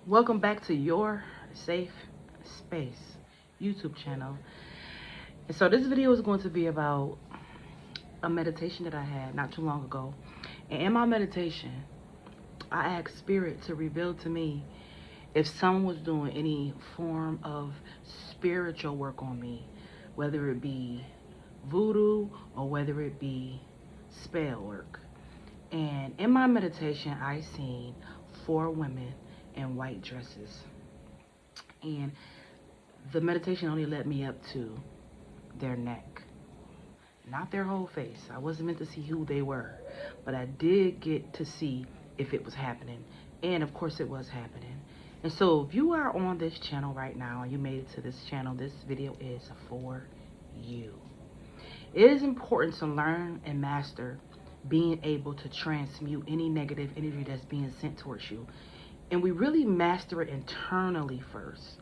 Welcome back to your safe space YouTube channel. And so this video is going to be about a meditation that I had not too long ago. And in my meditation, I asked Spirit to reveal to me if someone was doing any form of spiritual work on me, whether it be voodoo or whether it be spell work. And in my meditation, I seen 4 women in white dresses. And the meditation only led me up to their neck, not their whole face. I wasn't meant to see who they were, but I did get to see if it was happening. And of course it was happening. And so if you are on this channel right now and you made it to this channel, this video is for you. It is important to learn and master being able to transmute any negative energy that's being sent towards you. And we really master it internally first.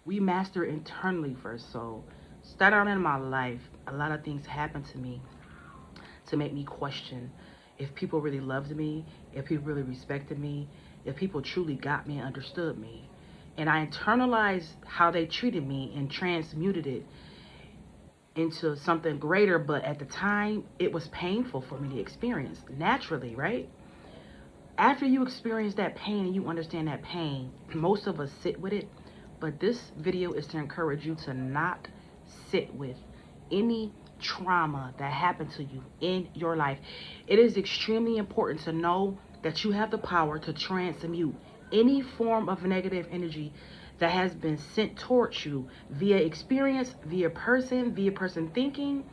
We master it internally first. So start out in my life, a lot of things happened to me to make me question if people really loved me, if people really respected me, if people truly got me and understood me. And I internalized how they treated me and transmuted it into something greater. But at the time, it was painful for me to experience naturally, right? After you experience that pain and you understand that pain, most of us sit with it. But this video is to encourage you to not sit with any trauma that happened to you in your life. It is extremely important to know that you have the power to transmute any form of negative energy that has been sent towards you via experience, via person thinking.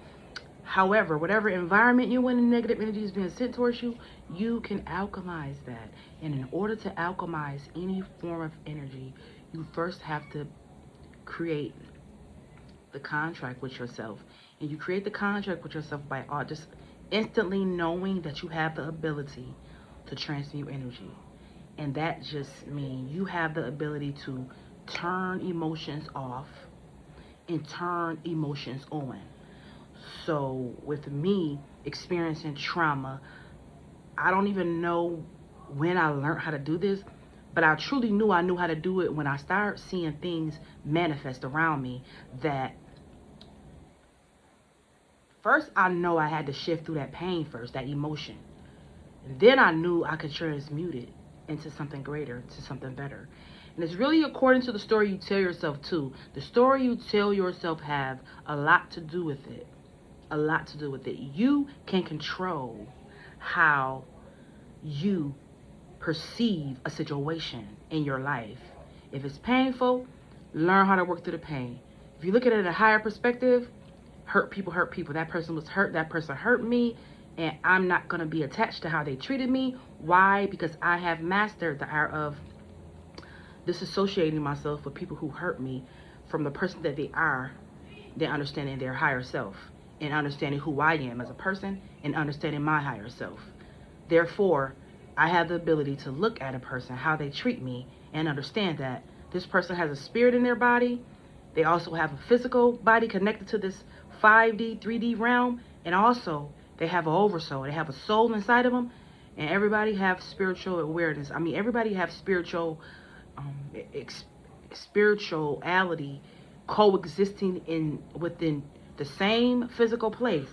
However, whatever environment you're in, negative energy is being sent towards you, you can alchemize that. And in order to alchemize any form of energy, you first have to create the contract with yourself. And you create the contract with yourself by just instantly knowing that you have the ability to transmute energy. And that just means you have the ability to turn emotions off and turn emotions on. So with me experiencing trauma, I don't even know when I learned how to do this, but I truly knew I knew how to do it when I started seeing things manifest around me. That first I know I had to shift through that pain first, that emotion. And then I knew I could transmute it into something greater, to something better. And it's really according to the story you tell yourself too. The story you tell yourself have a lot to do with it. A lot to do with it. You can control how you perceive a situation in your life. If it's painful, learn how to work through the pain. If you look at it at a higher perspective, hurt people hurt people. That person was hurt, that person hurt me, and I'm not going to be attached to how they treated me. Why? Because I have mastered the art of disassociating myself with people who hurt me from the person that they are, then understanding their higher self and understanding who I am as a person and understanding my higher self. Therefore, I have the ability to look at a person, how they treat me, and understand that this person has a spirit in their body. They also have a physical body connected to this 5D, 3D realm, and also they have an oversoul. They have a soul inside of them, and everybody have spiritual awareness. I mean, everybody have spirituality coexisting within the same physical place.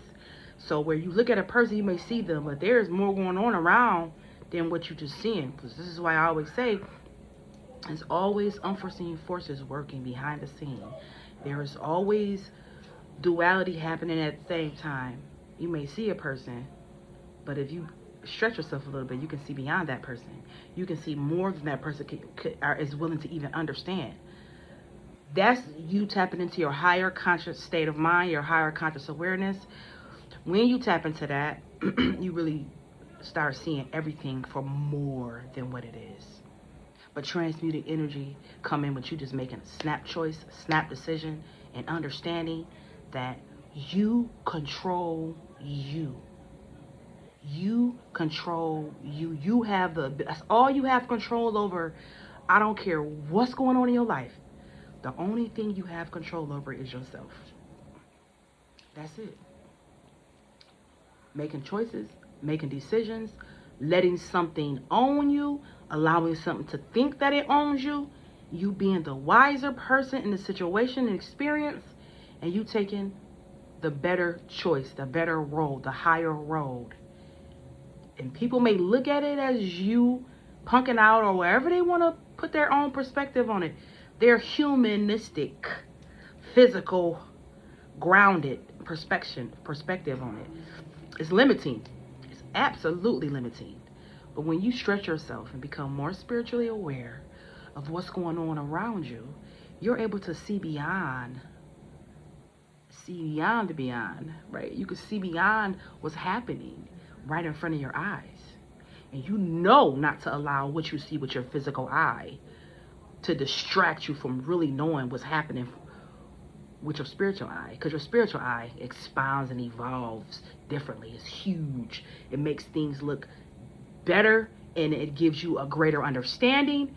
So where you look at a person, you may see them, but there's more going on around than what you're just seeing. Because this is why I always say, there's always unforeseen forces working behind the scene. There is always duality happening at the same time. You may see a person, but if you stretch yourself a little bit, you can see beyond that person. You can see more than that person is willing to even understand. That's you tapping into your higher conscious state of mind, your higher conscious awareness. When you tap into that, you really start seeing everything for more than what it is. But transmuting energy come in with you just making a snap choice, snap decision, and understanding that you control you. You control you. You have that's all you have control over. I don't care what's going on in your life. The only thing you have control over is yourself. That's it. Making choices, making decisions, letting something own you, allowing something to think that it owns you, you being the wiser person in the situation and experience, and you taking the better choice, the better road, the higher road. And people may look at it as you punking out or wherever they want to put their own perspective on it. Their humanistic, physical, grounded perspective on it is limiting. It's absolutely limiting. But when you stretch yourself and become more spiritually aware of what's going on around you, you're able to see beyond the beyond, right? You can see beyond what's happening right in front of your eyes. And you know not to allow what you see with your physical eye to distract you from really knowing what's happening with your spiritual eye. Because your spiritual eye expands and evolves differently. It's huge. It makes things look better, and it gives you a greater understanding.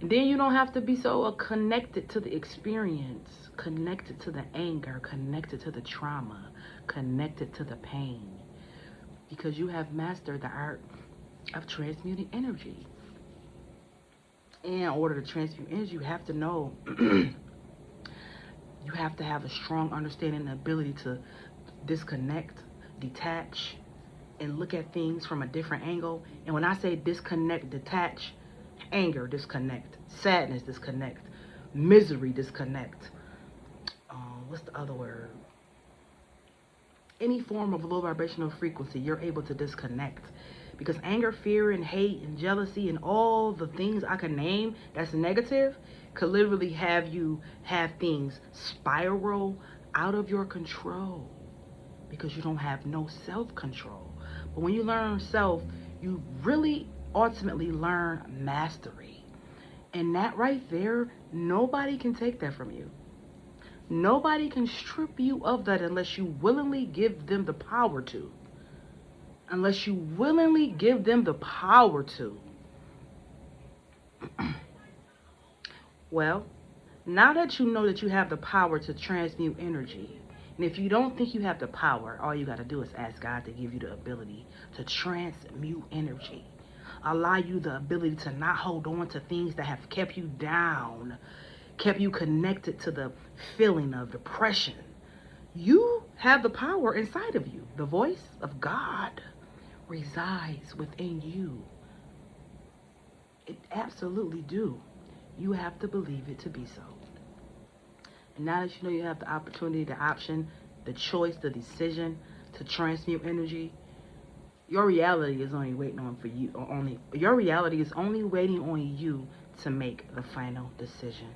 And then you don't have to be so connected to the experience, connected to the anger, connected to the trauma, connected to the pain, because you have mastered the art of transmuting energy. And in order to transmute energy, you have to know, you have to have a strong understanding and ability to disconnect, detach, and look at things from a different angle. And when I say disconnect, detach, anger, disconnect, sadness, disconnect, misery, disconnect. What's the other word? Any form of low vibrational frequency, you're able to disconnect. Because anger, fear, and hate, and jealousy, and all the things I can name that's negative could literally have you have things spiral out of your control because you don't have no self-control. But when you learn self, you really ultimately learn mastery. And that right there, nobody can take that from you. Nobody can strip you of that unless you willingly give them the power to. Unless you willingly give them the power to. Well, now that you know that you have the power to transmute energy, and if you don't think you have the power, all you got to do is ask God to give you the ability to transmute energy. Allow you the ability to not hold on to things that have kept you down, kept you connected to the feeling of depression. You have the power inside of you. The voice of God resides within you. It absolutely do. You have to believe it to be so. And now that you know you have the opportunity, the option, the choice, the decision to transmute energy, your reality is only waiting on for you. Your reality is only waiting on you to make the final decision,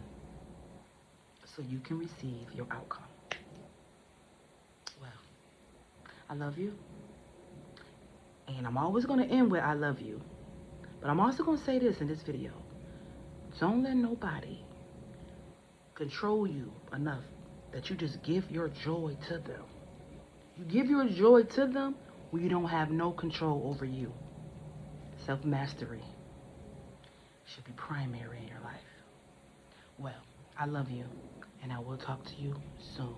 so you can receive your outcome. Well, I love you, and I'm always going to end with I love you. But I'm also going to say this in this video: don't let nobody control you enough that you just give your joy to them. You give your joy to them when you don't have no control over you. Self-mastery should be primary in your life. Well, I love you, and I will talk to you soon.